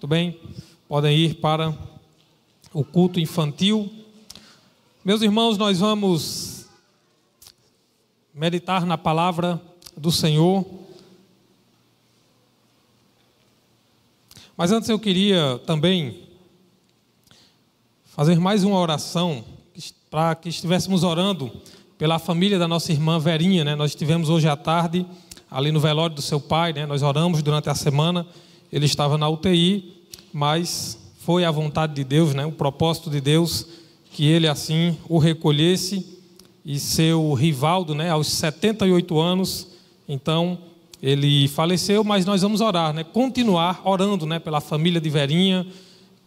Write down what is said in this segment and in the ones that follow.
Tudo bem? Podem ir para o culto infantil. Meus irmãos, nós vamos meditar na palavra do Senhor. Mas antes eu queria também fazer mais uma oração para que estivéssemos orando pela família da nossa irmã Verinha, né? Nós estivemos hoje à tarde ali no velório do seu pai, né? Nós oramos durante a semana. Ele estava na UTI, mas foi a vontade de Deus, né? O propósito de Deus que ele assim o recolhesse. E seu Rivaldo, né? Aos 78 anos, então ele faleceu, mas nós vamos orar, né? Continuar orando, né? Pela família de Verinha,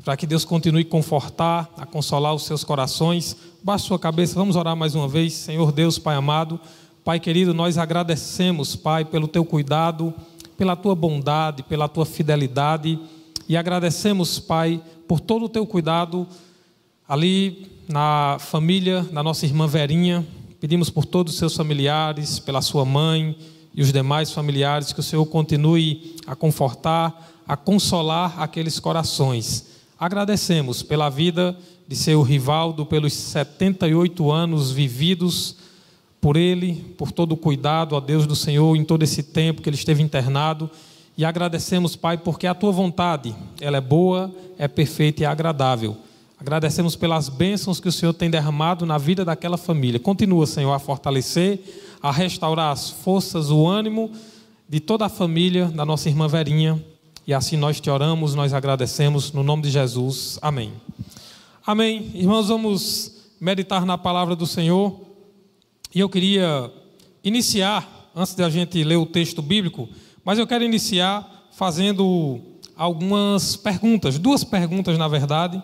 para que Deus continue a confortar, a consolar os seus corações. Baixe sua cabeça, vamos orar mais uma vez. Senhor Deus, Pai amado, Pai querido, nós agradecemos, Pai, pelo Teu cuidado, pela Tua bondade, pela Tua fidelidade, e agradecemos, Pai, por todo o Teu cuidado ali na família da nossa irmã Verinha. Pedimos por todos os seus familiares, pela sua mãe e os demais familiares, que o Senhor continue a confortar, a consolar aqueles corações. Agradecemos pela vida de seu Rivaldo, pelos 78 anos vividos por ele, por todo o cuidado, ó Deus do Senhor, em todo esse tempo que ele esteve internado. E agradecemos, Pai, porque a Tua vontade, ela é boa, é perfeita e é agradável. Agradecemos pelas bênçãos que o Senhor tem derramado na vida daquela família. Continua, Senhor, a fortalecer, a restaurar as forças, o ânimo de toda a família da nossa irmã Verinha. E assim nós te oramos, nós agradecemos, no nome de Jesus. Amém. Amém. Irmãos, vamos meditar na palavra do Senhor. E eu queria iniciar, antes de a gente ler o texto bíblico, mas eu quero iniciar fazendo algumas perguntas, duas perguntas, na verdade,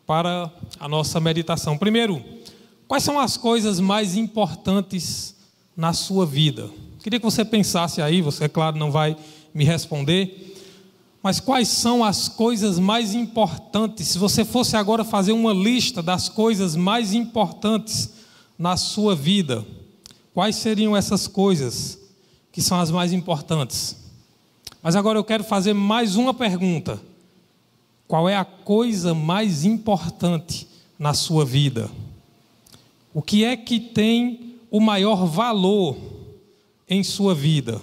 para a nossa meditação. Primeiro, quais são as coisas mais importantes na sua vida? Queria que você pensasse aí, você, é claro, não vai me responder, mas quais são as coisas mais importantes? Se você fosse agora fazer uma lista das coisas mais importantes na sua vida, quais seriam essas coisas que são as mais importantes? Mas agora eu quero fazer mais uma pergunta. Qual é a coisa mais importante na sua vida? O que é que tem o maior valor em sua vida?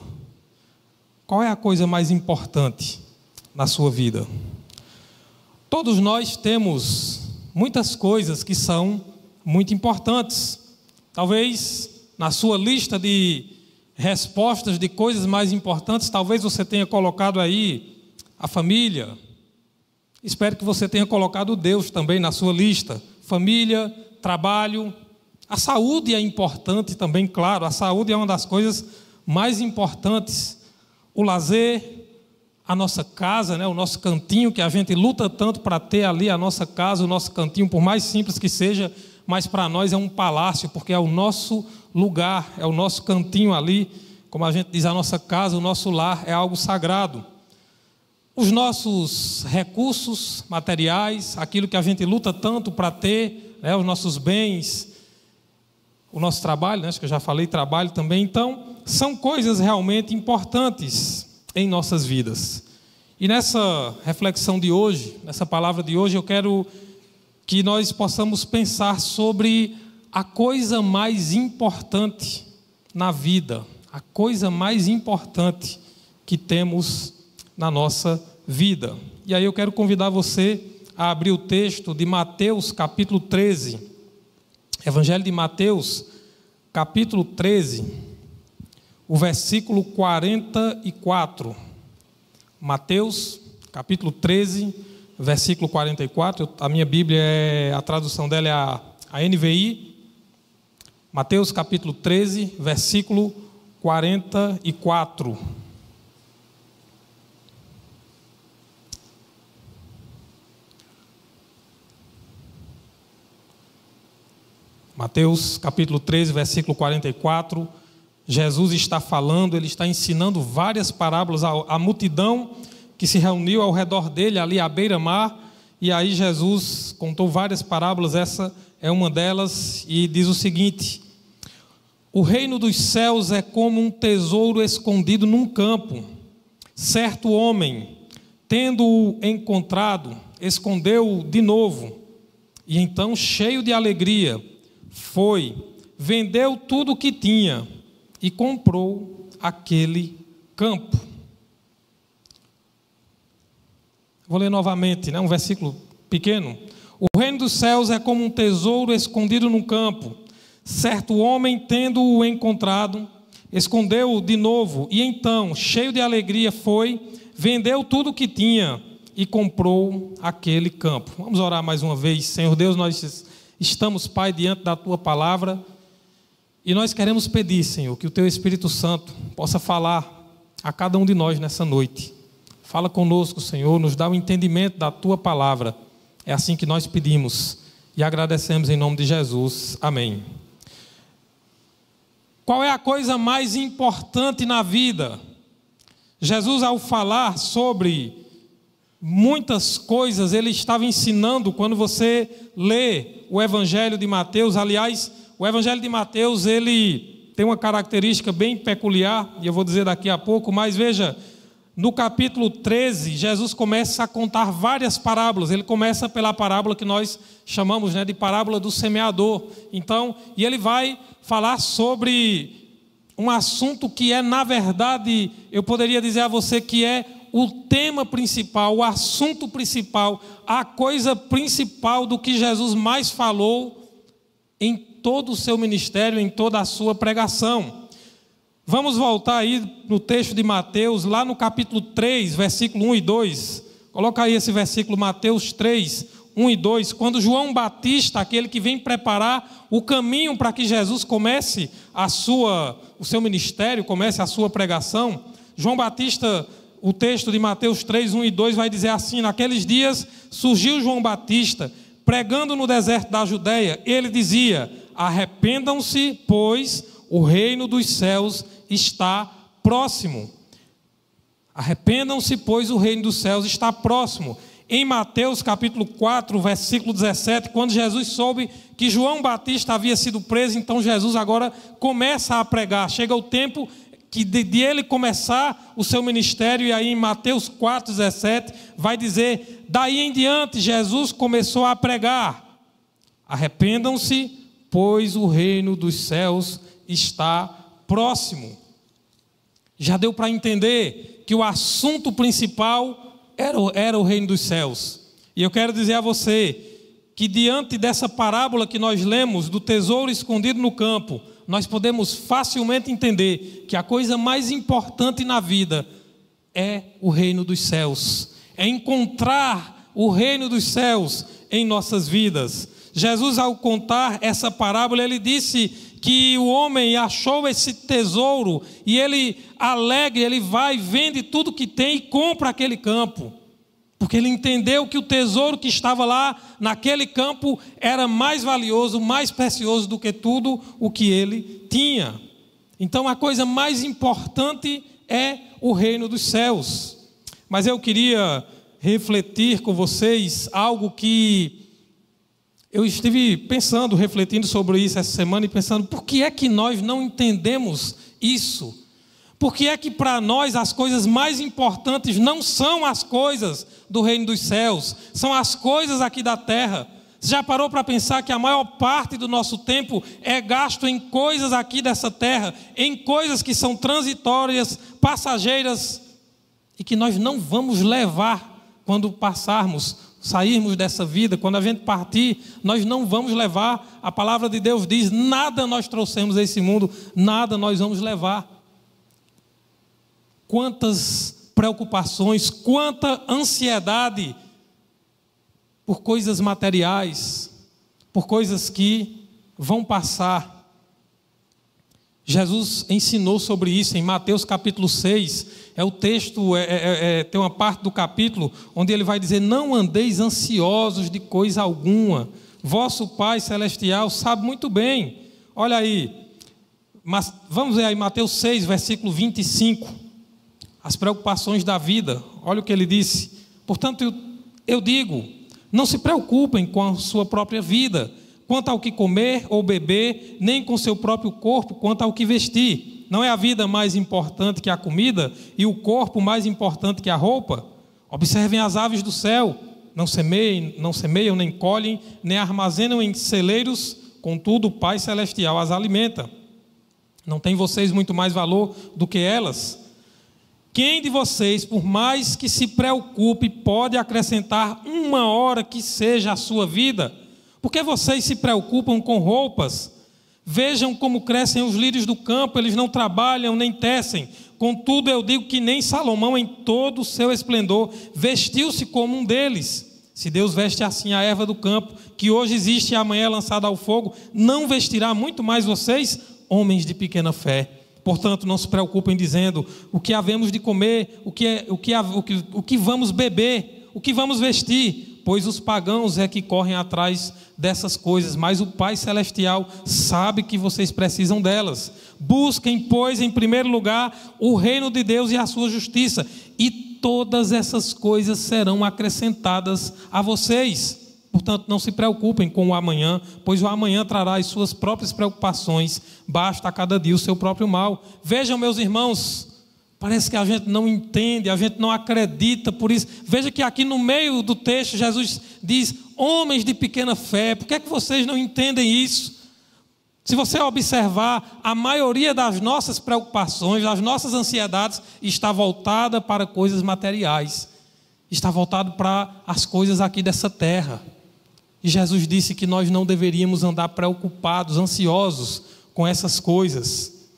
Qual é a coisa mais importante na sua vida? Todos nós temos muitas coisas que são muito importantes. Talvez na sua lista de respostas de coisas mais importantes, talvez você tenha colocado aí a família. Espero que você tenha colocado Deus também na sua lista. Família, trabalho. A saúde é importante também, claro. A saúde é uma das coisas mais importantes. O lazer, a nossa casa, né? O nosso cantinho, que a gente luta tanto para ter ali a nossa casa, o nosso cantinho, por mais simples que seja, mas para nós é um palácio, porque é o nosso lugar, é o nosso cantinho ali, como a gente diz, a nossa casa, o nosso lar é algo sagrado. Os nossos recursos materiais, aquilo que a gente luta tanto para ter, né, os nossos bens, o nosso trabalho, né, acho que eu já falei trabalho também, então são coisas realmente importantes em nossas vidas. E nessa reflexão de hoje, nessa palavra de hoje, eu quero que nós possamos pensar sobre a coisa mais importante na vida, a coisa mais importante que temos na nossa vida. E aí eu quero convidar você a abrir o texto de Mateus, capítulo 13. Evangelho de Mateus, capítulo 13, o versículo 44. Mateus, capítulo 13, versículo 44, a minha Bíblia, a tradução dela é a NVI. Mateus capítulo 13, versículo 44. Mateus capítulo 13, versículo 44. Jesus está falando, ele está ensinando várias parábolas à multidão que se reuniu ao redor dele, ali à beira-mar, e aí Jesus contou várias parábolas, essa é uma delas, e diz o seguinte: o reino dos céus é como um tesouro escondido num campo. Certo homem tendo-o encontrado, escondeu-o de novo. E então, cheio de alegria, foi, vendeu tudo o que tinha e comprou aquele campo. Vou ler novamente, um versículo pequeno. O reino dos céus é como um tesouro escondido num campo. Certo homem, tendo-o encontrado, escondeu-o de novo. E então, cheio de alegria, foi, vendeu tudo o que tinha e comprou aquele campo. Vamos orar mais uma vez. Senhor Deus, nós estamos, Pai, diante da Tua palavra. E nós queremos pedir, Senhor, que o Teu Espírito Santo possa falar a cada um de nós nessa noite. Fala conosco, Senhor, nos dá o entendimento da Tua palavra. É assim que nós pedimos e agradecemos em nome de Jesus. Amém. Qual é a coisa mais importante na vida? Jesus, ao falar sobre muitas coisas, ele estava ensinando. Quando você lê o Evangelho de Mateus, aliás, o Evangelho de Mateus, ele tem uma característica bem peculiar, e eu vou dizer daqui a pouco, mas veja, no capítulo 13, Jesus começa a contar várias parábolas. Ele começa pela parábola que nós chamamos de parábola do semeador. Então, e ele vai falar sobre um assunto que é, na verdade, eu poderia dizer a você que é o tema principal, o assunto principal, a coisa principal do que Jesus mais falou em todo o seu ministério, em toda a sua pregação. Vamos voltar aí no texto de Mateus, lá no capítulo 3, versículo 1 e 2. Coloca aí esse versículo, Mateus 3, 1 e 2. Quando João Batista, aquele que vem preparar o caminho para que Jesus comece o seu ministério, comece a sua pregação. João Batista, o texto de Mateus 3, 1 e 2 vai dizer assim: naqueles dias surgiu João Batista, pregando no deserto da Judeia. Ele dizia: arrependam-se, pois o reino dos céus está próximo. Arrependam-se, pois o reino dos céus está próximo. Em Mateus capítulo 4, versículo 17, quando Jesus soube que João Batista havia sido preso, então Jesus agora começa a pregar. Chega o tempo de ele começar o seu ministério, e aí em Mateus 4, 17, vai dizer: daí em diante Jesus começou a pregar: arrependam-se, pois o reino dos céus está próximo. Já deu para entender que o assunto principal era o reino dos céus. E eu quero dizer a você que diante dessa parábola que nós lemos do tesouro escondido no campo, nós podemos facilmente entender que a coisa mais importante na vida é o reino dos céus, é encontrar o reino dos céus em nossas vidas. Jesus, ao contar essa parábola, ele disse que o homem achou esse tesouro e ele, alegre, ele vai, vende tudo que tem e compra aquele campo, porque ele entendeu que o tesouro que estava lá naquele campo era mais valioso, mais precioso do que tudo o que ele tinha. Então a coisa mais importante é o reino dos céus. Mas eu queria refletir com vocês algo que eu estive pensando, refletindo sobre isso essa semana e pensando: por que é que nós não entendemos isso? Por que é que para nós as coisas mais importantes não são as coisas do reino dos céus, são as coisas aqui da terra? Você já parou para pensar que a maior parte do nosso tempo é gasto em coisas aqui dessa terra, em coisas que são transitórias, passageiras, e que nós não vamos levar quando sairmos dessa vida? Quando a gente partir, nós não vamos levar. A palavra de Deus diz: nada nós trouxemos a esse mundo, nada nós vamos levar. Quantas preocupações, quanta ansiedade por coisas materiais, por coisas que vão passar. Jesus ensinou sobre isso em Mateus capítulo 6, é o texto, tem uma parte do capítulo onde ele vai dizer: não andeis ansiosos de coisa alguma, vosso Pai Celestial sabe muito bem. Olha aí, mas vamos ver aí Mateus 6, versículo 25, as preocupações da vida. Olha o que ele disse: portanto eu digo, não se preocupem com a sua própria vida, quanto ao que comer ou beber, nem com seu próprio corpo, quanto ao que vestir. Não é a vida mais importante que a comida, e o corpo mais importante que a roupa? Observem as aves do céu, não semeiam, nem colhem, nem armazenam em celeiros, contudo o Pai Celestial as alimenta. Não tem vocês muito mais valor do que elas? Quem de vocês, por mais que se preocupe, pode acrescentar uma hora que seja a sua vida? Por que vocês se preocupam com roupas? Vejam como crescem os lírios do campo, eles não trabalham nem tecem. Contudo, eu digo que nem Salomão, em todo o seu esplendor, vestiu-se como um deles. Se Deus veste assim a erva do campo, que hoje existe e amanhã é lançada ao fogo, não vestirá muito mais vocês, homens de pequena fé? Portanto, não se preocupem dizendo o que havemos de comer, o que vamos beber, o que vamos vestir, pois os pagãos é que correm atrás dessas coisas, mas o Pai Celestial sabe que vocês precisam delas. Busquem, pois, em primeiro lugar o reino de Deus e a sua justiça, e todas essas coisas serão acrescentadas a vocês. Portanto, não se preocupem com o amanhã, pois o amanhã trará as suas próprias preocupações, basta a cada dia o seu próprio mal. Vejam, meus irmãos, parece que a gente não entende, a gente não acredita por isso. Veja que aqui no meio do texto Jesus diz, homens de pequena fé, por que é que vocês não entendem isso? Se você observar, a maioria das nossas preocupações, das nossas ansiedades, está voltada para coisas materiais, está voltado para as coisas aqui dessa terra. E Jesus disse que nós não deveríamos andar preocupados, ansiosos com essas coisas.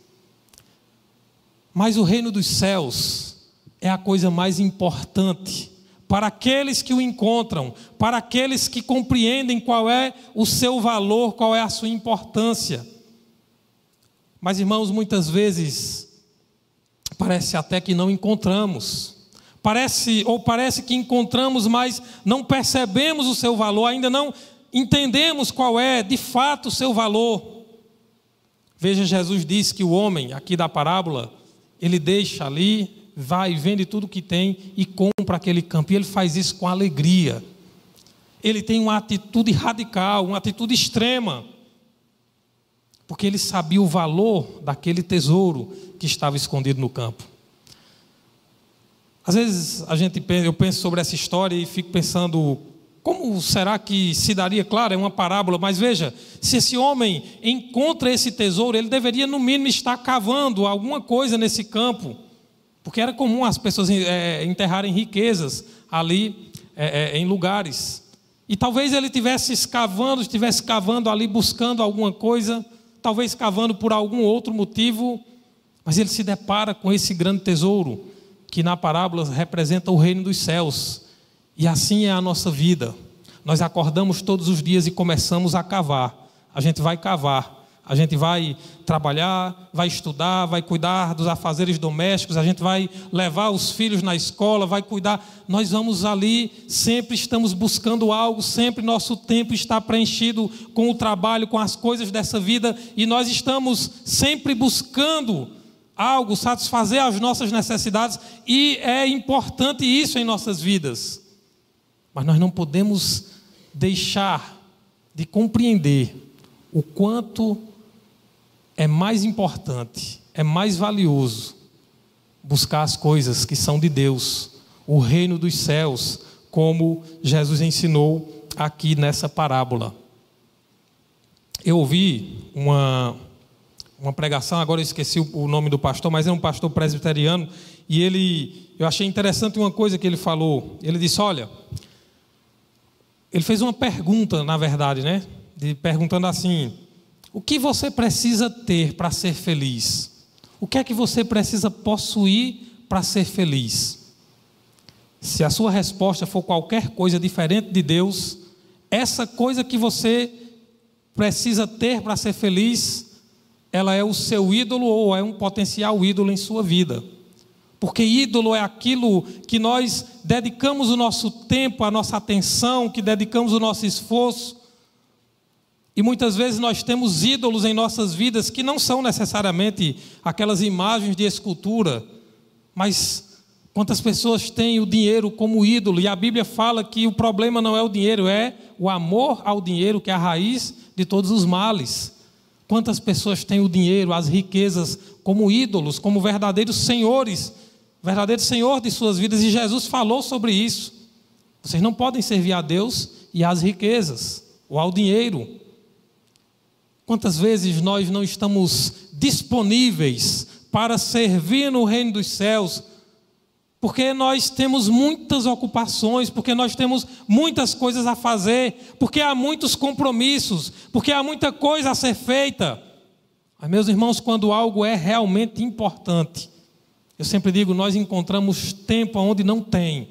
Mas o reino dos céus é a coisa mais importante para aqueles que o encontram, para aqueles que compreendem qual é o seu valor, qual é a sua importância. Mas, irmãos, muitas vezes parece até que não encontramos. Parece que encontramos, mas não percebemos o seu valor, ainda não entendemos qual é de fato o seu valor. Veja, Jesus disse que o homem, aqui da parábola, ele deixa ali, vai e vende tudo que tem e compra aquele campo. E ele faz isso com alegria. Ele tem uma atitude radical, uma atitude extrema, porque ele sabia o valor daquele tesouro que estava escondido no campo. Às vezes eu penso sobre essa história e fico pensando, como será que se daria? Claro, é uma parábola, mas veja, se esse homem encontra esse tesouro, ele deveria no mínimo estar cavando alguma coisa nesse campo, porque era comum as pessoas enterrarem riquezas ali em lugares. E talvez ele estivesse cavando ali, buscando alguma coisa, talvez cavando por algum outro motivo, mas ele se depara com esse grande tesouro, que na parábola representa o reino dos céus. E assim é a nossa vida. Nós acordamos todos os dias e começamos a cavar. A gente vai cavar, a gente vai trabalhar, vai estudar, vai cuidar dos afazeres domésticos, a gente vai levar os filhos na escola, vai cuidar. Nós vamos ali, sempre estamos buscando algo, sempre nosso tempo está preenchido com o trabalho, com as coisas dessa vida, e nós estamos sempre buscando algo, satisfazer as nossas necessidades, e é importante isso em nossas vidas. Mas nós não podemos deixar de compreender o quanto é mais importante, é mais valioso buscar as coisas que são de Deus, o reino dos céus, como Jesus ensinou aqui nessa parábola. Eu ouvi uma pregação, agora eu esqueci o nome do pastor, mas é um pastor presbiteriano, e eu achei interessante uma coisa que ele falou. Ele disse, olha, ele fez uma pergunta, na verdade, perguntando assim, o que você precisa ter para ser feliz? O que é que você precisa possuir para ser feliz? Se a sua resposta for qualquer coisa diferente de Deus, essa coisa que você precisa ter para ser feliz, ela é o seu ídolo ou é um potencial ídolo em sua vida. Porque ídolo é aquilo que nós dedicamos o nosso tempo, a nossa atenção, que dedicamos o nosso esforço. E muitas vezes nós temos ídolos em nossas vidas que não são necessariamente aquelas imagens de escultura, mas quantas pessoas têm o dinheiro como ídolo, e a Bíblia fala que o problema não é o dinheiro, é o amor ao dinheiro, que é a raiz de todos os males. Quantas pessoas têm o dinheiro, as riquezas como ídolos, como verdadeiros senhores, verdadeiro Senhor de suas vidas, e Jesus falou sobre isso. Vocês não podem servir a Deus e às riquezas, ou ao dinheiro. Quantas vezes nós não estamos disponíveis para servir no reino dos céus, porque nós temos muitas ocupações, porque nós temos muitas coisas a fazer, porque há muitos compromissos, porque há muita coisa a ser feita. Mas, meus irmãos, quando algo é realmente importante, eu sempre digo, nós encontramos tempo onde não tem.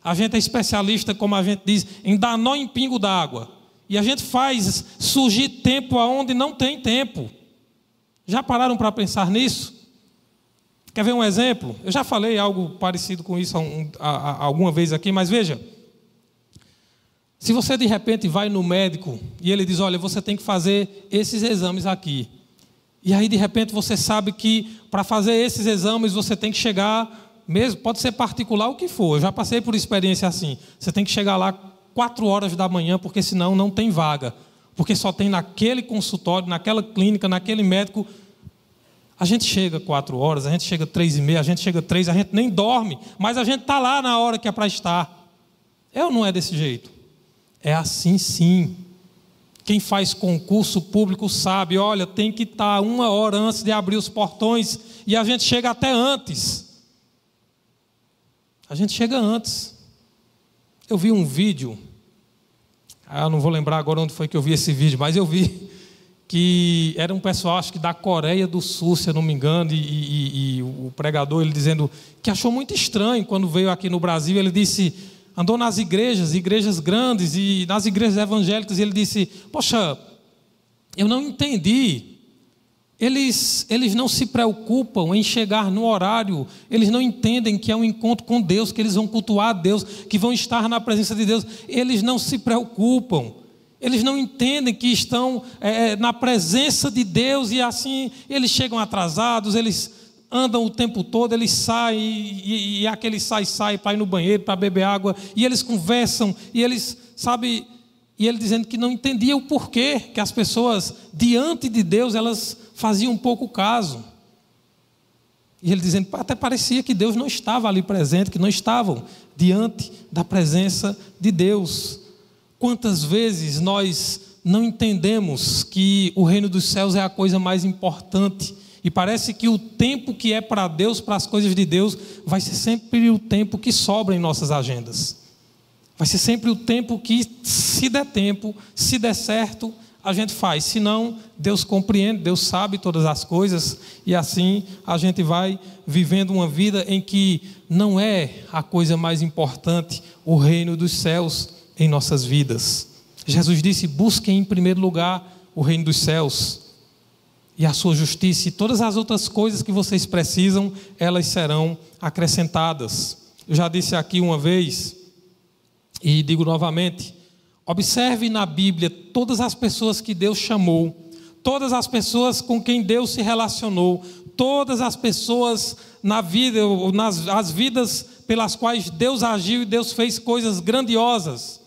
A gente é especialista, como a gente diz, em dar nó em pingo d'água. E a gente faz surgir tempo onde não tem tempo. Já pararam para pensar nisso? Quer ver um exemplo? Eu já falei algo parecido com isso alguma vez aqui, mas veja. Se você de repente vai no médico e ele diz, olha, você tem que fazer esses exames aqui. E aí de repente você sabe que para fazer esses exames você tem que chegar, mesmo, pode ser particular o que for, eu já passei por experiência assim. Você tem que chegar lá 4 horas da manhã, porque senão não tem vaga. Porque só tem naquele consultório, naquela clínica, naquele médico. A gente chega 4 horas, a gente chega 3h30, a gente chega 3, a gente nem dorme, mas a gente está lá na hora que é para estar. É ou não é desse jeito? É assim sim. Quem faz concurso público sabe, olha, tem que estar 1 hora antes de abrir os portões, e a gente chega até antes. A gente chega antes. Eu vi um vídeo, eu não vou lembrar agora onde foi que eu vi esse vídeo, mas eu vi que era um pessoal, acho que da Coreia do Sul, se eu não me engano, e o pregador, ele dizendo que achou muito estranho quando veio aqui no Brasil. Ele disse, andou nas igrejas grandes e nas igrejas evangélicas, e ele disse, poxa, eu não entendi. Eles não se preocupam em chegar no horário, eles não entendem que é um encontro com Deus, que eles vão cultuar a Deus, que vão estar na presença de Deus. Eles não se preocupam, eles não entendem que estão na presença de Deus, e assim eles chegam atrasados, eles andam o tempo todo, eles saem, e aquele sai para ir no banheiro, para beber água, e eles conversam, e eles, sabe... E ele dizendo que não entendia o porquê que as pessoas, diante de Deus, elas faziam pouco caso. E ele dizendo, até parecia que Deus não estava ali presente, que não estavam diante da presença de Deus. Quantas vezes nós não entendemos que o reino dos céus é a coisa mais importante, e parece que o tempo que é para Deus, para as coisas de Deus, vai ser sempre o tempo que sobra em nossas agendas. Vai ser sempre o tempo que, se der tempo, se der certo, a gente faz. Se não, Deus compreende, Deus sabe todas as coisas, e assim a gente vai vivendo uma vida em que não é a coisa mais importante o reino dos céus em nossas vidas. Jesus disse, busquem em primeiro lugar o reino dos céus e a sua justiça, e todas as outras coisas que vocês precisam, elas serão acrescentadas. Eu já disse aqui uma vez, e digo novamente, observe na Bíblia todas as pessoas que Deus chamou, todas as pessoas com quem Deus se relacionou, todas as pessoas na vida, as vidas pelas quais Deus agiu e Deus fez coisas grandiosas.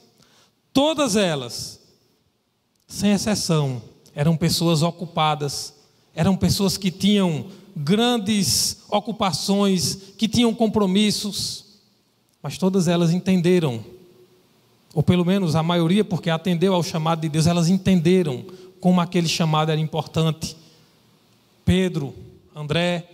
Todas elas, sem exceção, eram pessoas ocupadas, eram pessoas que tinham grandes ocupações, que tinham compromissos, mas todas elas entenderam, ou pelo menos a maioria, porque atendeu ao chamado de Deus, elas entenderam como aquele chamado era importante. Pedro, André,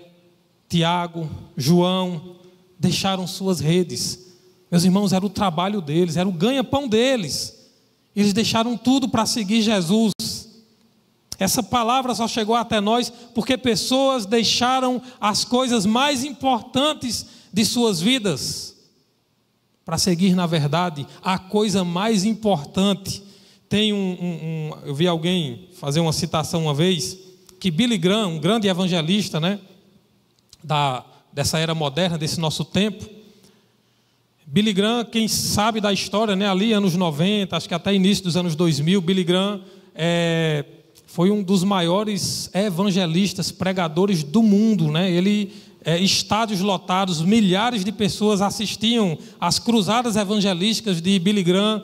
Tiago, João, deixaram suas redes. Meus irmãos, era o trabalho deles, era o ganha-pão deles. Eles deixaram tudo para seguir Jesus. Essa palavra só chegou até nós porque pessoas deixaram as coisas mais importantes de suas vidas para seguir, na verdade, a coisa mais importante. Tem eu vi alguém fazer uma citação uma vez, que Billy Graham, um grande evangelista, né, dessa era moderna, desse nosso tempo. Billy Graham, quem sabe da história, né, ali anos 90, acho que até início dos anos 2000, Billy Graham foi um dos maiores evangelistas, pregadores do mundo, né? Estádios lotados, milhares de pessoas assistiam às cruzadas evangelísticas de Billy Graham.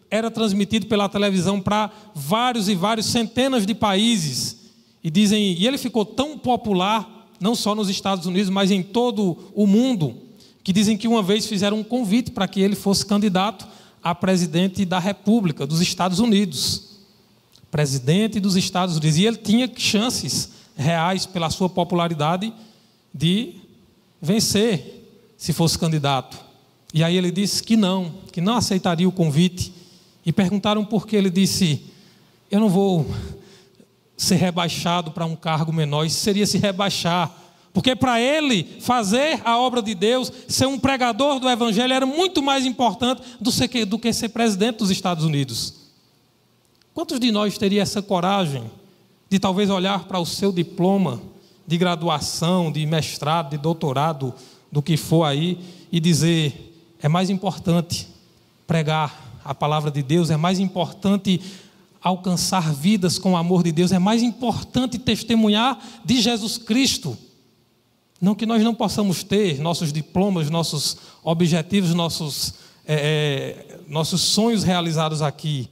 Era transmitido pela televisão para vários e vários, centenas de países. E ele ficou tão popular, não só nos Estados Unidos, mas em todo o mundo, que dizem que uma vez fizeram um convite para que ele fosse candidato a presidente da República dos Estados Unidos. Presidente dos Estados Unidos. E ele tinha chances reais, pela sua popularidade, de vencer se fosse candidato. E aí ele disse que não aceitaria o convite. E perguntaram por que. Ele disse: eu não vou ser rebaixado para um cargo menor. Isso seria se rebaixar. Porque para ele fazer a obra de Deus, ser um pregador do Evangelho, era muito mais importante do que ser presidente dos Estados Unidos. Quantos de nós teria essa coragem de talvez olhar para o seu diploma de graduação, de mestrado, de doutorado, do que for aí, e dizer: é mais importante pregar a palavra de Deus, é mais importante alcançar vidas com o amor de Deus, é mais importante testemunhar de Jesus Cristo. Não que nós não possamos ter nossos diplomas, nossos objetivos, nossos sonhos realizados aqui,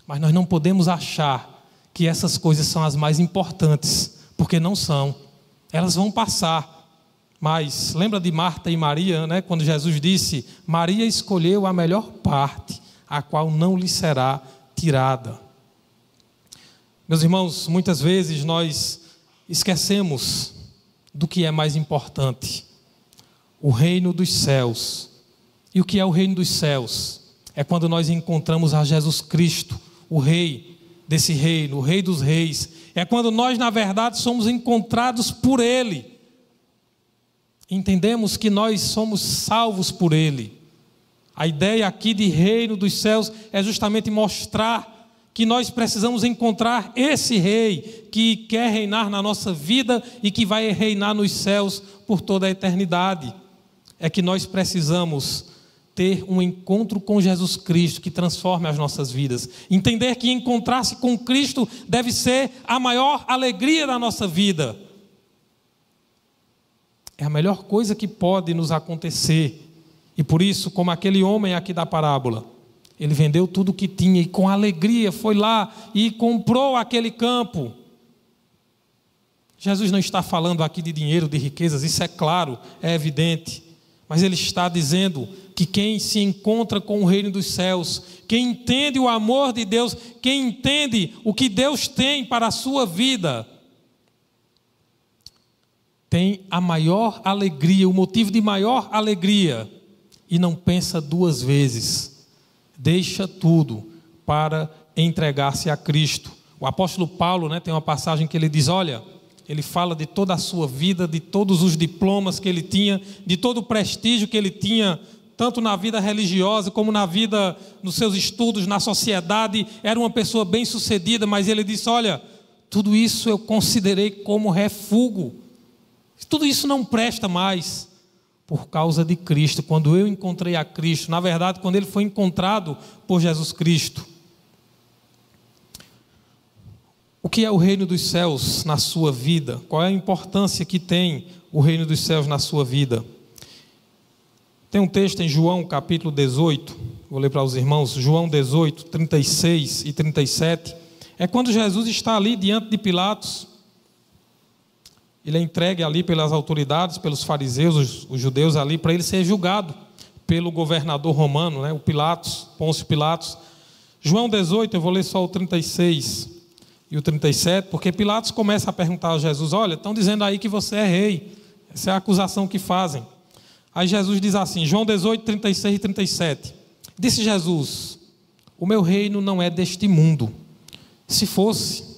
mas nós não podemos achar que essas coisas são as mais importantes, porque não são. Elas vão passar. Mas lembra de Marta e Maria, né? Quando Jesus disse: Maria escolheu a melhor parte, a qual não lhe será tirada. Meus irmãos, muitas vezes nós esquecemos do que é mais importante: o reino dos céus. E o que é o reino dos céus? É quando nós encontramos a Jesus Cristo, o Rei desse reino, o Rei dos reis. É quando nós, na verdade, somos encontrados por Ele. Entendemos que nós somos salvos por Ele. A ideia aqui de reino dos céus é justamente mostrar que nós precisamos encontrar esse Rei que quer reinar na nossa vida e que vai reinar nos céus por toda a eternidade. É que nós precisamos ter um encontro com Jesus Cristo que transforme as nossas vidas. Entender que encontrar-se com Cristo deve ser a maior alegria da nossa vida. É a melhor coisa que pode nos acontecer. E por isso, como aquele homem aqui da parábola, ele vendeu tudo o que tinha e com alegria foi lá e comprou aquele campo. Jesus não está falando aqui de dinheiro, de riquezas, isso é claro, é evidente. Mas ele está dizendo que quem se encontra com o reino dos céus, quem entende o amor de Deus, quem entende o que Deus tem para a sua vida, tem a maior alegria, o motivo de maior alegria, e não pensa duas vezes. Deixa tudo para entregar-se a Cristo. O apóstolo Paulo, tem uma passagem que ele diz, olha, ele fala de toda a sua vida, de todos os diplomas que ele tinha, de todo o prestígio que ele tinha, tanto na vida religiosa como na vida, nos seus estudos, na sociedade. Era uma pessoa bem-sucedida, mas ele disse, olha, tudo isso eu considerei como refúgio. Tudo isso não presta mais por causa de Cristo. Quando eu encontrei a Cristo, na verdade, quando ele foi encontrado por Jesus Cristo. O que é o reino dos céus na sua vida? Qual é a importância que tem o reino dos céus na sua vida? Tem um texto em João capítulo 18, vou ler para os irmãos, João 18, 36 e 37. É quando Jesus está ali diante de Pilatos. Ele é entregue ali pelas autoridades, pelos fariseus, os judeus ali, para ele ser julgado pelo governador romano, o Pilatos, Pôncio Pilatos. João 18, eu vou ler só o 36 e o 37, porque Pilatos começa a perguntar a Jesus, olha, estão dizendo aí que você é rei, essa é a acusação que fazem. Aí Jesus diz assim, João 18, 36 e 37, disse Jesus, o meu reino não é deste mundo, se fosse,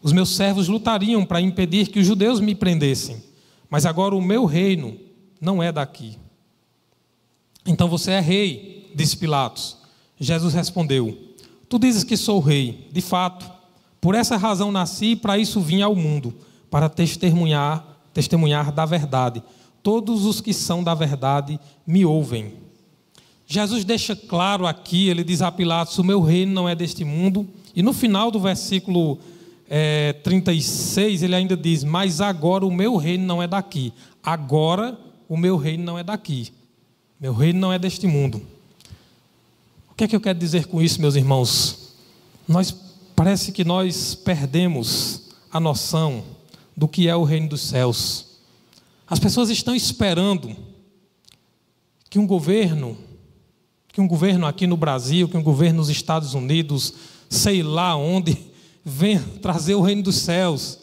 os meus servos lutariam para impedir que os judeus me prendessem, mas agora o meu reino não é daqui. Então você é rei, disse Pilatos. Jesus respondeu, tu dizes que sou rei, de fato, por essa razão nasci e para isso vim ao mundo, para testemunhar da verdade. Todos os que são da verdade me ouvem. Jesus deixa claro aqui, ele diz a Pilatos, o meu reino não é deste mundo, e no final do versículo 36, ele ainda diz, mas agora o meu reino não é daqui. Agora o meu reino não é daqui. Meu reino não é deste mundo. O que é que eu quero dizer com isso, meus irmãos? Parece que nós perdemos a noção do que é o reino dos céus. As pessoas estão esperando que um governo aqui no Brasil, que um governo nos Estados Unidos, sei lá onde, venha trazer o reino dos céus.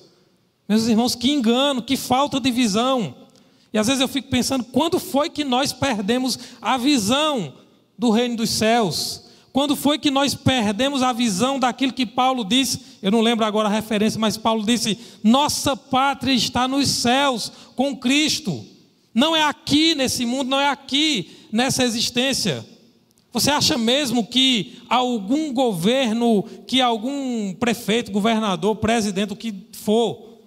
Meus irmãos, que engano, que falta de visão. E às vezes eu fico pensando, quando foi que nós perdemos a visão do reino dos céus? Quando foi que nós perdemos a visão daquilo que Paulo disse? Eu não lembro agora a referência, mas Paulo disse: nossa pátria está nos céus com Cristo. Não é aqui nesse mundo, não é aqui nessa existência. Você acha mesmo que algum governo, que algum prefeito, governador, presidente, o que for,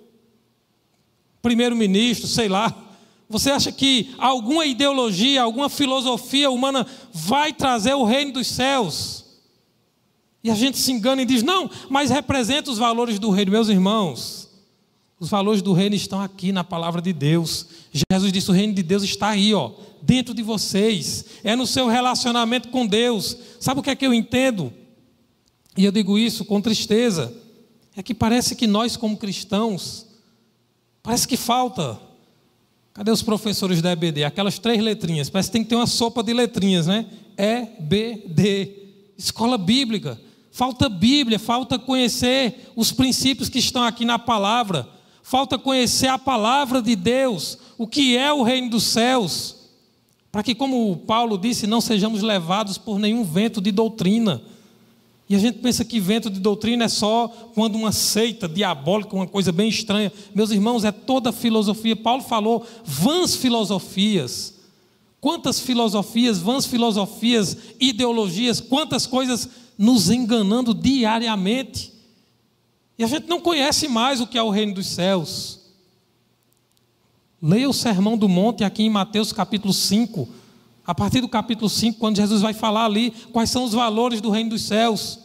primeiro-ministro, sei lá, você acha que alguma ideologia, alguma filosofia humana vai trazer o reino dos céus? E a gente se engana e diz: não, mas representa os valores do reino. Meus irmãos, os valores do reino estão aqui na palavra de Deus. Jesus disse: o reino de Deus está aí, ó, dentro de vocês. É no seu relacionamento com Deus. Sabe o que é que eu entendo? E eu digo isso com tristeza. É que parece que nós, como cristãos, parece que falta. Cadê os professores da EBD? Aquelas 3 letrinhas. Parece que tem que ter uma sopa de letrinhas, né? EBD. Escola bíblica. Falta Bíblia, falta conhecer os princípios que estão aqui na palavra. Falta conhecer a palavra de Deus, o que é o reino dos céus. Para que, como Paulo disse, não sejamos levados por nenhum vento de doutrina. E a gente pensa que vento de doutrina é só quando uma seita diabólica, uma coisa bem estranha. Meus irmãos, é toda filosofia. Paulo falou vãs filosofias. Quantas filosofias, vãs filosofias, ideologias, quantas coisas nos enganando diariamente. E a gente não conhece mais o que é o reino dos céus. Leia o Sermão do Monte aqui em Mateus capítulo 5. A partir do capítulo 5, quando Jesus vai falar ali quais são os valores do reino dos céus.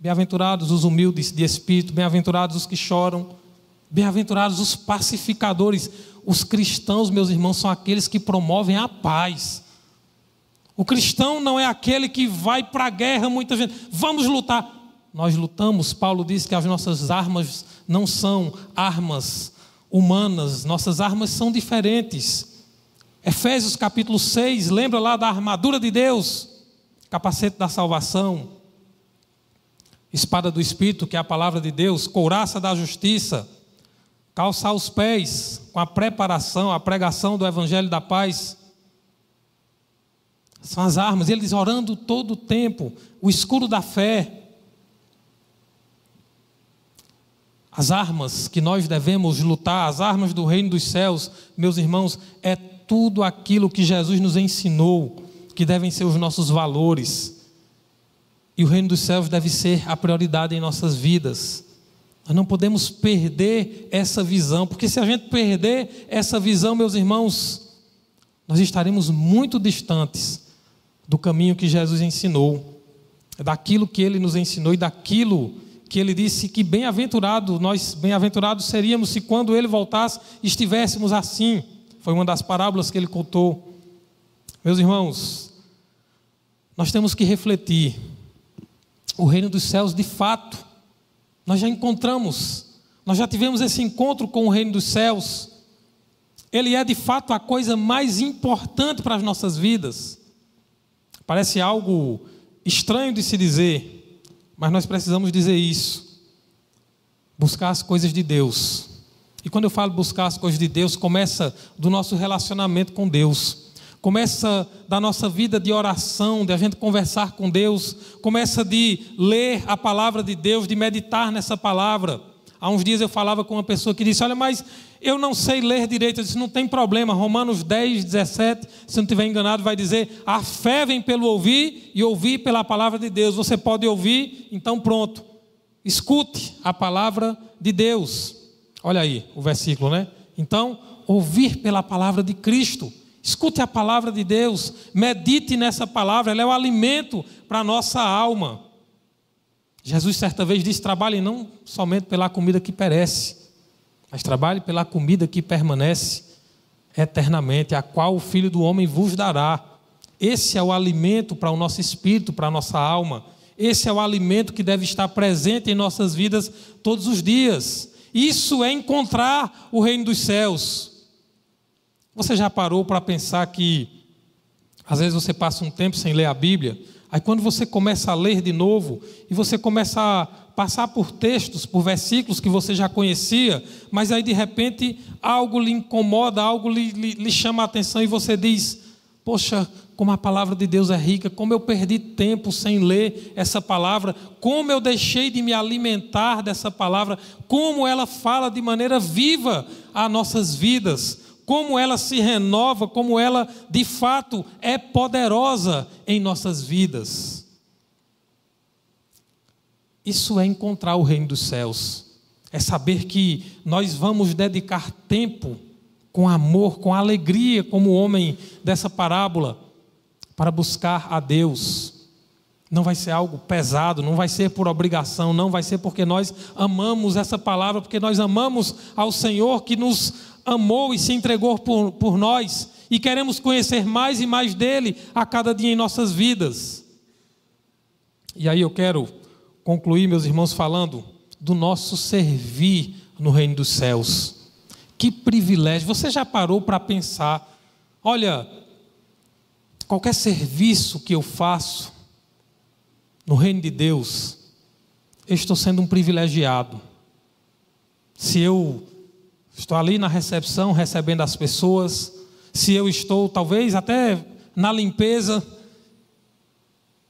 Bem-aventurados os humildes de espírito, bem-aventurados os que choram, bem-aventurados os pacificadores. Os cristãos, meus irmãos, são aqueles que promovem a paz. O cristão não é aquele que vai para a guerra, muita gente, vamos lutar. Nós lutamos, Paulo diz que as nossas armas não são armas humanas, nossas armas são diferentes. Efésios capítulo 6, lembra lá da armadura de Deus, capacete da salvação, espada do Espírito, que é a palavra de Deus, couraça da justiça, calçar os pés com a preparação, a pregação do evangelho da paz. São as armas, ele diz orando todo o tempo, o escudo da fé. As armas que nós devemos lutar, as armas do reino dos céus, meus irmãos, é tudo aquilo que Jesus nos ensinou, que devem ser os nossos valores. E o reino dos céus deve ser a prioridade em nossas vidas. Nós não podemos perder essa visão, porque se a gente perder essa visão, meus irmãos, nós estaremos muito distantes do caminho que Jesus ensinou, daquilo que Ele nos ensinou e daquilo que Ele disse que nós bem-aventurados seríamos se quando Ele voltasse estivéssemos assim. Foi uma das parábolas que Ele contou. Meus irmãos, nós temos que refletir. O reino dos céus, de fato, nós já encontramos, nós já tivemos esse encontro com o reino dos céus. Ele é de fato a coisa mais importante para as nossas vidas. Parece algo estranho de se dizer, mas nós precisamos dizer isso. Buscar as coisas de Deus. E quando eu falo buscar as coisas de Deus, começa do nosso relacionamento com Deus. Começa da nossa vida de oração, de a gente conversar com Deus. Começa de ler a palavra de Deus, de meditar nessa palavra. Há uns dias eu falava com uma pessoa que disse: olha, mas eu não sei ler direito. Eu disse: não tem problema, Romanos 10, 17, se não estiver enganado, vai dizer: a fé vem pelo ouvir e ouvir pela palavra de Deus. Você pode ouvir, então pronto, escute a palavra de Deus. Olha aí o versículo, né? Então, ouvir pela palavra de Cristo. Escute a palavra de Deus, medite nessa palavra, ela é o alimento para a nossa alma. Jesus certa vez disse: trabalhe não somente pela comida que perece, mas trabalhe pela comida que permanece eternamente, a qual o Filho do Homem vos dará. Esse é o alimento para o nosso espírito, para a nossa alma. Esse é o alimento que deve estar presente em nossas vidas todos os dias. Isso é encontrar o reino dos céus. Você já parou para pensar que Às vezes você passa um tempo sem ler a Bíblia, aí quando você começa a ler de novo, e você começa a passar por textos, por versículos que você já conhecia, mas aí de repente algo lhe incomoda, algo lhe chama a atenção, e você diz: poxa, como a palavra de Deus é rica, como eu perdi tempo sem ler essa palavra, como eu deixei de me alimentar dessa palavra, como ela fala de maneira viva às nossas vidas, como ela se renova, como ela de fato é poderosa em nossas vidas. Isso é encontrar o reino dos céus, é saber que nós vamos dedicar tempo com amor, com alegria, como o homem dessa parábola, para buscar a Deus. Não vai ser algo pesado, não vai ser por obrigação, não vai ser porque nós amamos essa palavra, porque nós amamos ao Senhor que nos amou e se entregou por nós, e queremos conhecer mais e mais dele a cada dia em nossas vidas. E aí eu quero concluir, meus irmãos, falando do nosso servir no reino dos céus. Que privilégio! Você já parou para pensar, olha, qualquer serviço que eu faço no reino de Deus, eu estou sendo um privilegiado. Se eu estou ali na recepção, recebendo as pessoas, se eu estou talvez até na limpeza,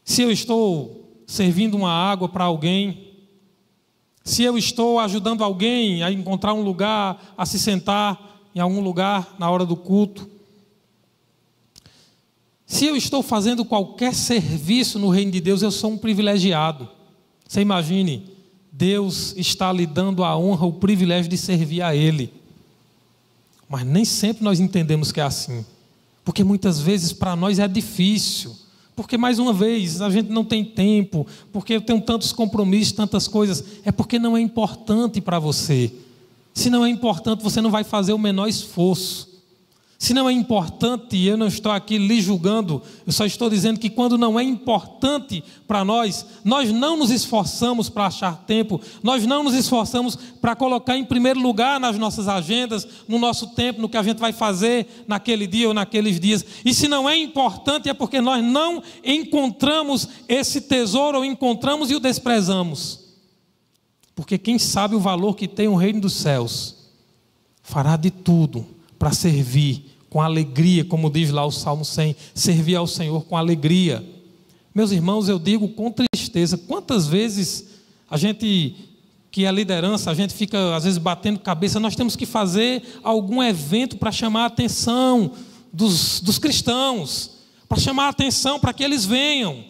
se eu estou servindo uma água para alguém, se eu estou ajudando alguém a encontrar um lugar, a se sentar em algum lugar na hora do culto, se eu estou fazendo qualquer serviço no reino de Deus, eu sou um privilegiado. Você imagine, Deus está lhe dando a honra, o privilégio de servir a Ele. Mas nem sempre nós entendemos que é assim. Porque muitas vezes para nós é difícil. Porque mais uma vez, a gente não tem tempo, porque eu tenho tantos compromissos, tantas coisas. É porque não é importante para você. Se não é importante, você não vai fazer o menor esforço. Se não é importante, eu não estou aqui lhe julgando, eu só estou dizendo que quando não é importante para nós, nós não nos esforçamos para achar tempo, nós não nos esforçamos para colocar em primeiro lugar nas nossas agendas, no nosso tempo, no que a gente vai fazer naquele dia ou naqueles dias. E se não é importante, é porque nós não encontramos esse tesouro, ou encontramos e o desprezamos. Porque quem sabe o valor que tem o reino dos céus, fará de tudo para servir com alegria, como diz lá o Salmo 100, servir ao Senhor com alegria. Meus irmãos, eu digo com tristeza, quantas vezes a gente, que é liderança, a gente fica às vezes batendo cabeça, nós temos que fazer algum evento para chamar a atenção dos cristãos, para chamar a atenção para que eles venham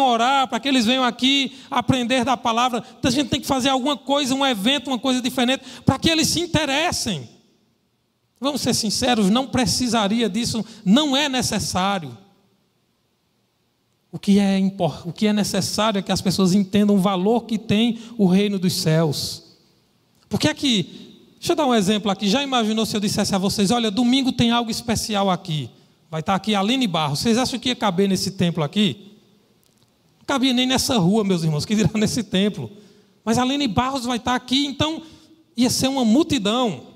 orar, para que eles venham aqui aprender da palavra. Então a gente tem que fazer alguma coisa, um evento, uma coisa diferente, para que eles se interessem. Vamos ser sinceros, não precisaria disso, não é necessário. O que é necessário é que as pessoas entendam o valor que tem o reino dos céus. Porque aqui, deixa eu dar um exemplo aqui, já imaginou se eu dissesse a vocês, olha, domingo tem algo especial aqui, vai estar aqui a Aline Barros, vocês acham que ia caber nesse templo aqui? Não cabia nem nessa rua, meus irmãos, que dirá nesse templo. Mas a Aline Barros vai estar aqui, então ia ser uma multidão.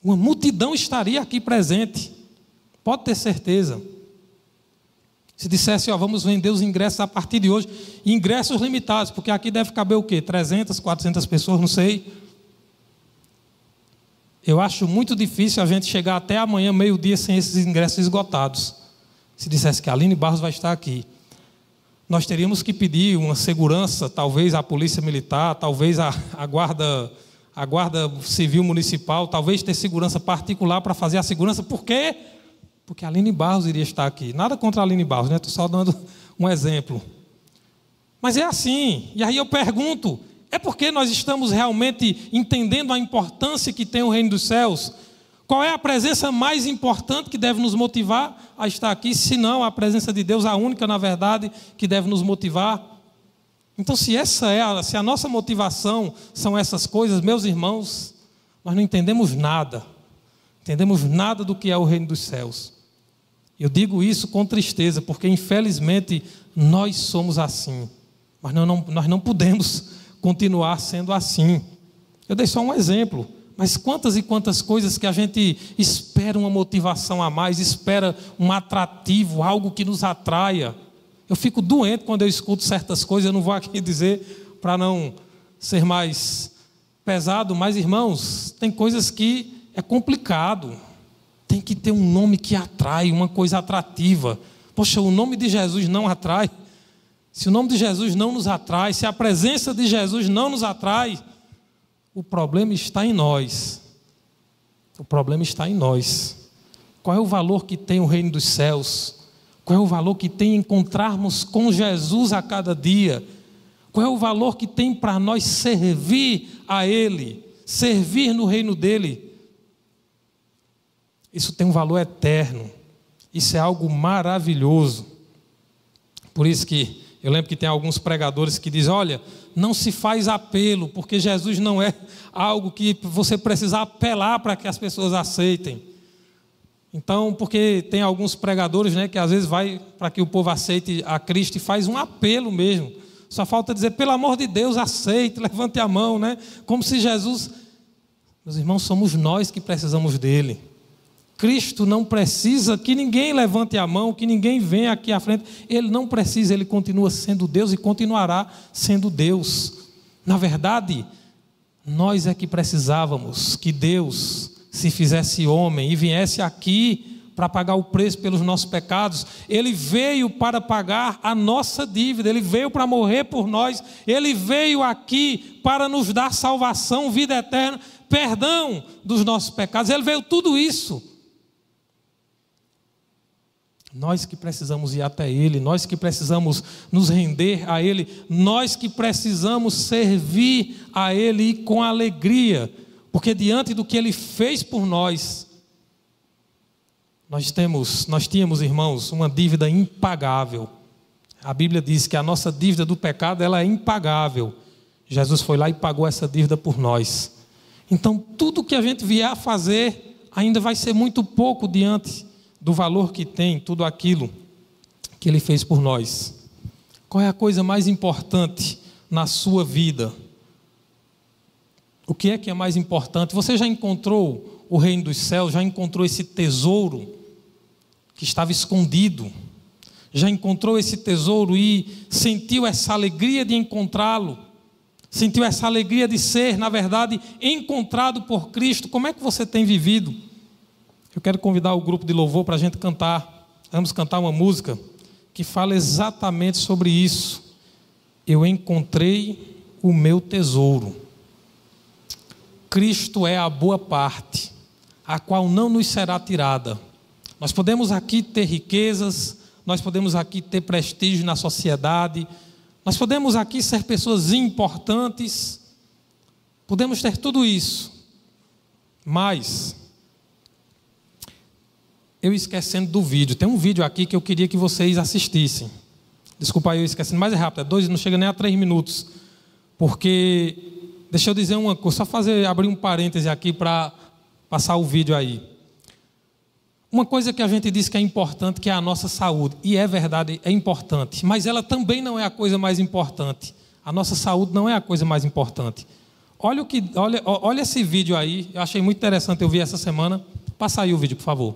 Uma multidão estaria aqui presente, pode ter certeza. Se dissesse, vamos vender os ingressos a partir de hoje, ingressos limitados, porque aqui deve caber o quê? 300, 400 pessoas, não sei. Eu acho muito difícil a gente chegar até amanhã, meio-dia, sem esses ingressos esgotados. Se dissesse que a Aline Barros vai estar aqui, nós teríamos que pedir uma segurança, talvez a polícia militar, talvez a guarda civil municipal, talvez ter segurança particular para fazer a segurança. Por quê? Porque a Aline Barros iria estar aqui. Nada contra a Aline Barros, né? Estou só dando um exemplo. Mas é assim. E aí eu pergunto, é porque nós estamos realmente entendendo a importância que tem o reino dos céus? Qual é a presença mais importante que deve nos motivar a estar aqui? Se não, a presença de Deus, a única, na verdade, que deve nos motivar. Então, se a nossa motivação são essas coisas, meus irmãos, nós não entendemos nada do que é o reino dos céus. Eu digo isso com tristeza, porque infelizmente nós somos assim, mas nós não podemos continuar sendo assim. Eu dei só um exemplo, Mas quantas e quantas coisas que a gente espera uma motivação a mais, espera um atrativo, algo que nos atraia. Eu fico doente quando eu escuto certas coisas, eu não vou aqui dizer para não ser mais pesado, mas irmãos, tem coisas que é complicado. Tem que ter um nome que atrai, uma coisa atrativa. Poxa, o nome de Jesus não atrai. Se o nome de Jesus não nos atrai, se a presença de Jesus não nos atrai, o problema está em nós. O problema está em nós. Qual é o valor que tem o reino dos céus? Qual é o valor que tem encontrarmos com Jesus a cada dia? Qual é o valor que tem para nós servir a Ele, servir no reino dEle? Isso tem um valor eterno. Isso é algo maravilhoso. Por isso que eu lembro que tem alguns pregadores que dizem, olha, não se faz apelo, porque Jesus não é algo que você precisa apelar para que as pessoas aceitem. Então, porque tem alguns pregadores, né, que às vezes vai para que o povo aceite a Cristo e faz um apelo mesmo. Só falta dizer, pelo amor de Deus, aceite, levante a mão, né? Como se Jesus... Meus irmãos, somos nós que precisamos dele. Cristo não precisa que ninguém levante a mão, que ninguém venha aqui à frente. Ele não precisa, ele continua sendo Deus e continuará sendo Deus. Na verdade, nós é que precisávamos que Deus se fizesse homem e viesse aqui para pagar o preço pelos nossos pecados. Ele veio para pagar a nossa dívida, ele veio para morrer por nós, ele veio aqui para nos dar salvação, vida eterna, perdão dos nossos pecados. Ele veio tudo isso. Nós que precisamos ir até Ele, nós que precisamos nos render a Ele, nós que precisamos servir a Ele com alegria, porque diante do que Ele fez por nós, nós tínhamos, irmãos, uma dívida impagável. A Bíblia diz que a nossa dívida do pecado, ela é impagável. Jesus foi lá e pagou essa dívida por nós. Então, tudo que a gente vier a fazer, ainda vai ser muito pouco diante do valor que tem tudo aquilo que Ele fez por nós. Qual é a coisa mais importante na sua vida? O que é mais importante? Você já encontrou o reino dos céus? Já encontrou esse tesouro que estava escondido? Já encontrou esse tesouro e sentiu essa alegria de encontrá-lo? Sentiu essa alegria de ser, na verdade, encontrado por Cristo? Como é que você tem vivido? Eu quero convidar o grupo de louvor para a gente cantar. Vamos cantar uma música que fala exatamente sobre isso. Eu encontrei o meu tesouro. Cristo é a boa parte, a qual não nos será tirada. Nós podemos aqui ter riquezas, nós podemos aqui ter prestígio na sociedade, nós podemos aqui ser pessoas importantes, podemos ter tudo isso, mas eu esquecendo do vídeo, tem um vídeo aqui que eu queria que vocês assistissem. Desculpa aí eu esquecendo, mas é rápido, não chega nem a 3 minutos, porque, deixa eu dizer uma coisa, só abrir um parêntese aqui para passar o vídeo aí. Uma coisa que a gente diz que é importante, que é a nossa saúde, e é verdade, é importante, mas ela também não é a coisa mais importante. A nossa saúde não é a coisa mais importante. Olha esse vídeo aí, eu achei muito interessante, eu vi essa semana. Passa aí o vídeo, por favor.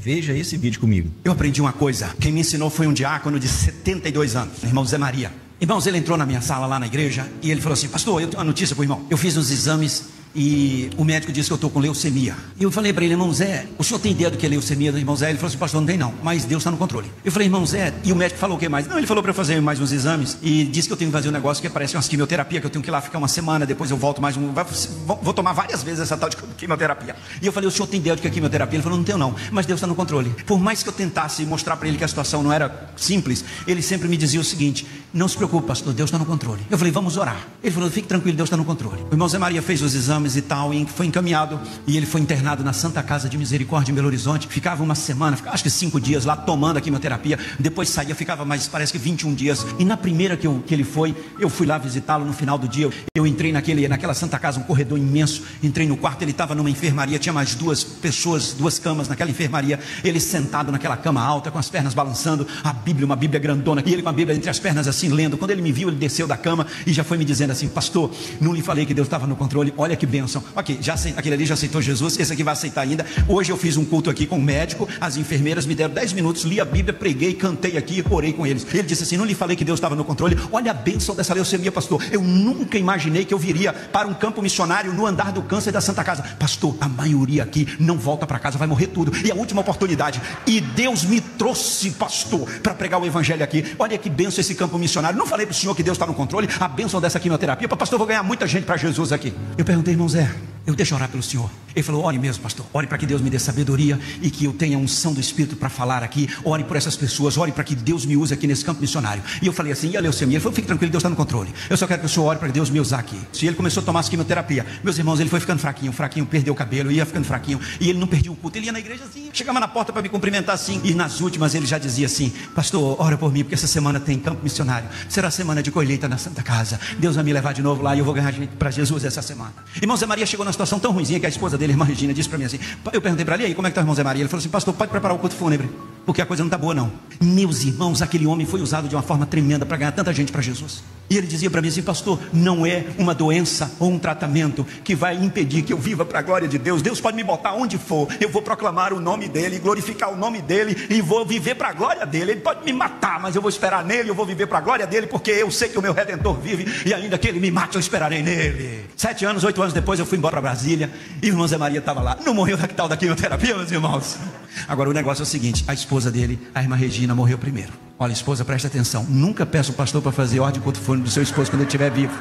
Veja esse vídeo comigo. Eu aprendi uma coisa. Quem me ensinou foi um diácono de 72 anos, irmão Zé Maria. Irmãos, ele entrou na minha sala lá na igreja e ele falou assim: pastor, eu tenho uma notícia para o irmão. Eu fiz uns exames e o médico disse que eu estou com leucemia. E eu falei para ele: irmão Zé, o senhor tem ideia do que é leucemia do irmão Zé? Ele falou assim: pastor, não tem não, mas Deus está no controle. Eu falei: irmão Zé, e o médico falou o que mais? Não, ele falou para eu fazer mais uns exames e disse que eu tenho que fazer um negócio que parece uma quimioterapia, que eu tenho que ir lá ficar uma semana, depois eu volto mais vou tomar várias vezes essa tal de quimioterapia. E eu falei: o senhor tem ideia do que é quimioterapia? Ele falou: não tenho não, mas Deus está no controle. Por mais que eu tentasse mostrar para ele que a situação não era simples, ele sempre me dizia o seguinte: não se preocupe, pastor, Deus está no controle. Eu falei: vamos orar. Ele falou: fique tranquilo, Deus está no controle. O irmão Zé Maria fez os exames e tal, e foi encaminhado, e ele foi internado na Santa Casa de Misericórdia em Belo Horizonte. Ficava uma semana, acho que 5 dias lá tomando a quimioterapia. Depois saía, ficava mais, parece que 21 dias. E na primeira que ele foi, eu fui lá visitá-lo no final do dia. Eu entrei naquela Santa Casa, um corredor imenso. Entrei no quarto, ele estava numa enfermaria, tinha mais 2 pessoas, 2 camas naquela enfermaria. Ele sentado naquela cama alta, com as pernas balançando, a Bíblia, uma Bíblia grandona, e ele com a Bíblia entre as pernas assim. assim, lendo. Quando ele me viu, ele desceu da cama e já foi me dizendo assim: pastor, não lhe falei que Deus estava no controle? Olha que bênção. Ok, aquele ali já aceitou Jesus, esse aqui vai aceitar ainda. Hoje eu fiz um culto aqui com o médico, as enfermeiras me deram 10 minutos, li a Bíblia, preguei, cantei aqui, orei com eles. Ele disse assim: não lhe falei que Deus estava no controle? Olha a bênção dessa leucemia, pastor. Eu nunca imaginei que eu viria para um campo missionário no andar do câncer da Santa Casa. Pastor, a maioria aqui não volta para casa, vai morrer tudo. E a última oportunidade, e Deus me trouxe, pastor, para pregar o evangelho aqui. Olha que bênção esse campo missionário. Não falei para o senhor que Deus está no controle? A bênção dessa quimioterapia, pastor, eu vou ganhar muita gente para Jesus aqui. Eu perguntei: irmão Zé, eu deixo orar pelo senhor. Ele falou: ore mesmo, pastor, ore para que Deus me dê sabedoria e que eu tenha unção do Espírito para falar aqui. Ore por essas pessoas, ore para que Deus me use aqui nesse campo missionário. E eu falei assim: e a leucemia? Ele falou: fique tranquilo, Deus está no controle. Eu só quero que o senhor ore para que Deus me usar aqui. Se ele começou a tomar essa quimioterapia, meus irmãos, ele foi ficando fraquinho, perdeu o cabelo, ia ficando fraquinho, e ele não perdia o culto. Ele ia na igreja assim, chegava na porta para me cumprimentar assim, e nas últimas ele já dizia assim: pastor, ora por mim, porque essa semana tem campo missionário, será semana de colheita na Santa Casa, Deus vai me levar de novo lá e eu vou ganhar gente para Jesus essa semana. Irmão Zé Maria chegou numa situação tão ruimzinha que a esposa dele, irmã Regina, disse para mim assim, eu perguntei para ele: e aí, como é que está o irmão Zé Maria? Ele falou assim: pastor, pode preparar o culto fúnebre, porque a coisa não está boa não. Meus irmãos, aquele homem foi usado de uma forma tremenda para ganhar tanta gente para Jesus. E ele dizia para mim assim: pastor, não é uma doença ou um tratamento que vai impedir que eu viva para a glória de Deus. Deus pode me botar onde for, eu vou proclamar o nome dele, glorificar o nome dele e vou viver para a glória dele. Ele pode me matar, mas eu vou esperar nele, eu vou viver para a glória dele, porque eu sei que o meu Redentor vive, e ainda que ele me mate, eu esperarei nele. 8 anos depois eu fui embora para Brasília e o irmão Zé Maria estava lá. Não morreu da tal da quimioterapia, meus irmãos? Agora o negócio é o seguinte: a esposa dele, a irmã Regina, morreu primeiro. Olha, esposa, presta atenção, nunca peça o pastor para fazer ordem de culto fúnebre do seu esposo quando ele estiver vivo.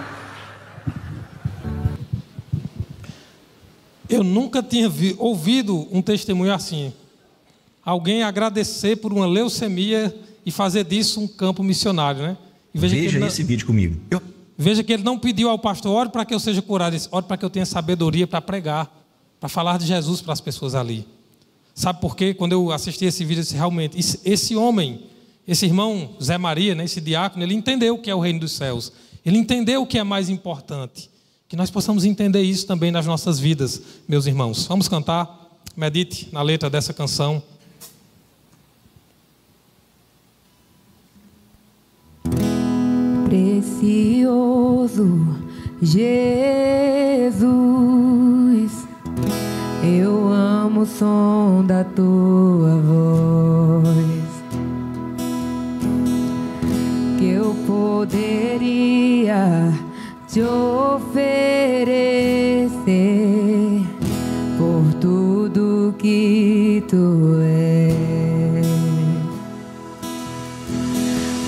Eu nunca tinha ouvido um testemunho assim. Alguém agradecer por uma leucemia e fazer disso um campo missionário, né? E veja esse vídeo comigo. Veja que ele não pediu ao pastor: ore para que eu seja curado, ele disse: ore para que eu tenha sabedoria para pregar, para falar de Jesus para as pessoas ali. Sabe por quê? Quando eu assisti esse vídeo, eu disse: realmente, esse homem, esse irmão Zé Maria, né, esse diácono, ele entendeu o que é o reino dos céus. Ele entendeu o que é mais importante. Que nós possamos entender isso também nas nossas vidas, meus irmãos. Vamos cantar, medite na letra dessa canção. Precioso Jesus, eu amo o som da tua voz, que eu poderia te oferecer por tudo que tu és.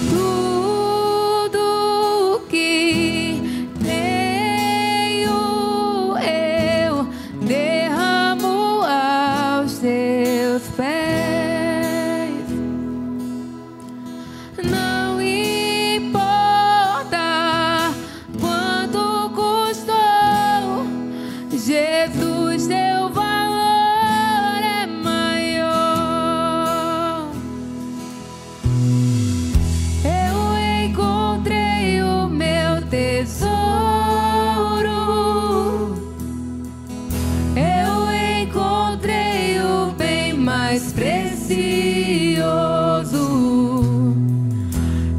Tudo que tenho eu derramo aos teus pés. Não importa quanto custou, Jesus, teu valor é maior. Eu encontrei o meu tesouro, eu encontrei o bem mais precioso.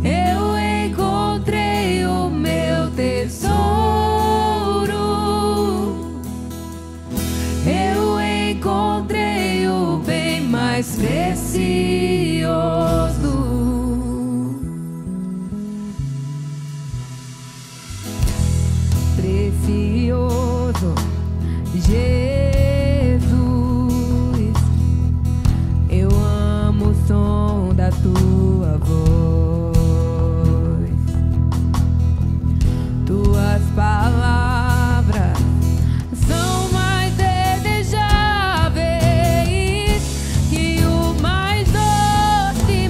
Eu encontrei o meu tesouro, eu encontrei o bem mais precioso. Precioso Jesus, eu amo o som da tua voz. Tuas palavras são mais desejáveis que o mais doce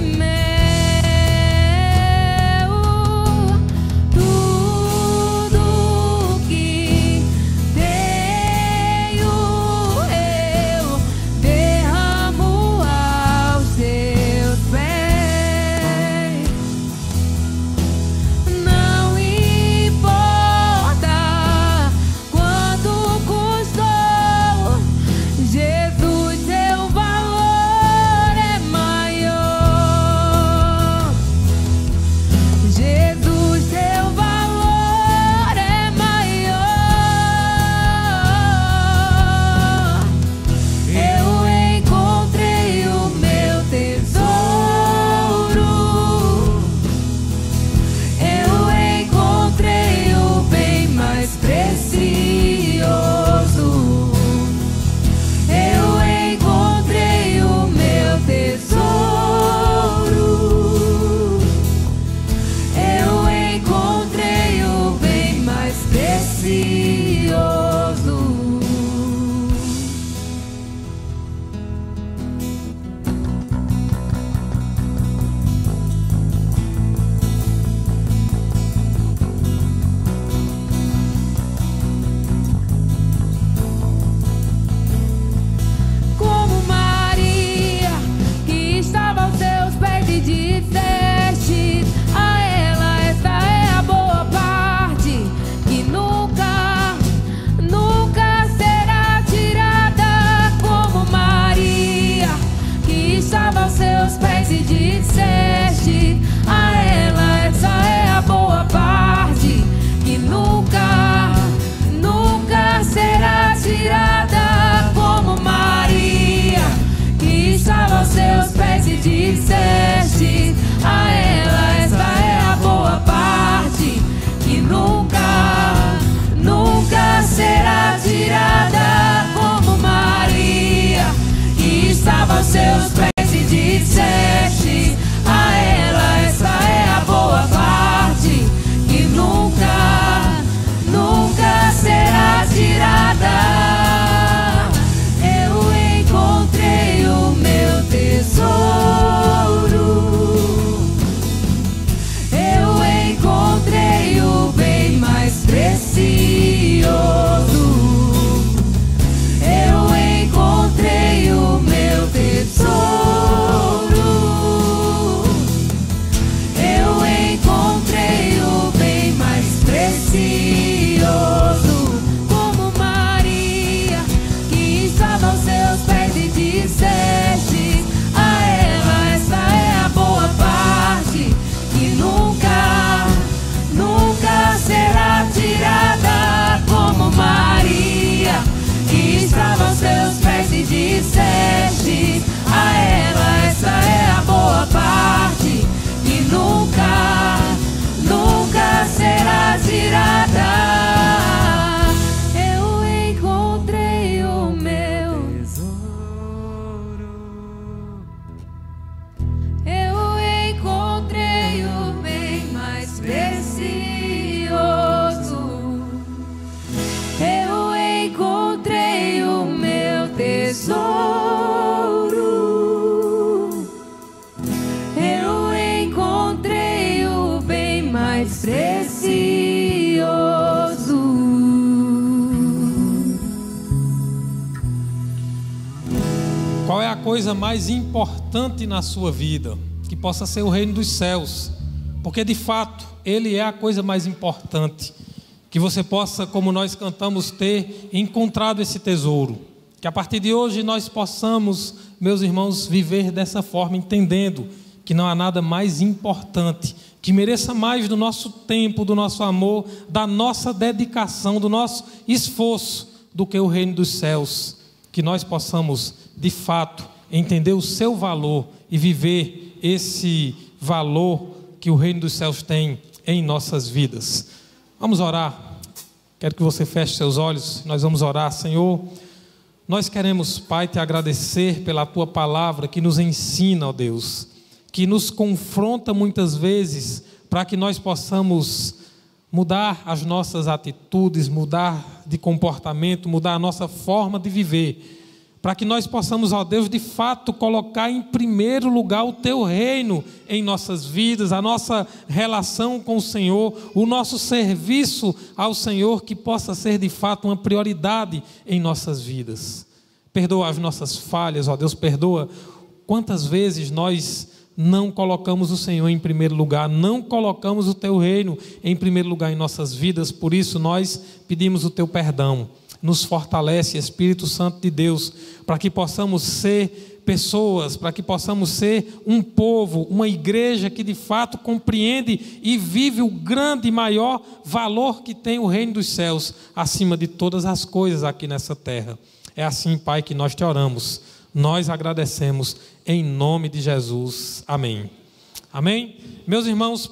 aos seus pés e disseste a ela: essa é a boa parte, que nunca, nunca será tirada. Eu encontrei o meu tesouro, eu encontrei o bem mais precioso. Eu encontrei o meu tesouro, eu encontrei o bem mais precioso. Como Maria, que estava aos seus pés e disseste a ela: essa é a boa parte, que nunca, nunca será tirada. Como Maria, que estava aos seus pés e disseste a ela: essa é a boa parte, que nunca, nunca será tirada. Eu encontrei o meu tesouro, eu encontrei o bem mais precioso. Eu encontrei o meu tesouro, eu encontrei o bem mais precioso. Qual é a coisa mais importante na sua vida? Que possa ser o reino dos céus, porque de fato ele é a coisa mais importante. Que você possa, como nós cantamos, ter encontrado esse tesouro. Que a partir de hoje nós possamos, meus irmãos, viver dessa forma, entendendo que não há nada mais importante, que mereça mais do nosso tempo, do nosso amor, da nossa dedicação, do nosso esforço, do que o reino dos céus. Que nós possamos, de fato, entender o seu valor e viver esse valor que o reino dos céus tem em nossas vidas. Vamos orar. Quero que você feche seus olhos. Nós vamos orar. Senhor, nós queremos, Pai, te agradecer pela tua palavra que nos ensina, ó Deus, que nos confronta muitas vezes para que nós possamos mudar as nossas atitudes, mudar de comportamento, mudar a nossa forma de viver, para que nós possamos, ó Deus, de fato colocar em primeiro lugar o teu reino em nossas vidas, a nossa relação com o Senhor, o nosso serviço ao Senhor, que possa ser de fato uma prioridade em nossas vidas. Perdoa as nossas falhas, ó Deus, perdoa quantas vezes nós não colocamos o Senhor em primeiro lugar, não colocamos o teu reino em primeiro lugar em nossas vidas. Por isso nós pedimos o teu perdão. Nos fortalece, Espírito Santo de Deus, para que possamos ser pessoas, para que possamos ser um povo, uma igreja que de fato compreende e vive o grande e maior valor que tem o reino dos céus acima de todas as coisas aqui nessa terra. É assim, Pai, que nós te oramos, nós agradecemos em nome de Jesus. Amém. Amém? Meus irmãos,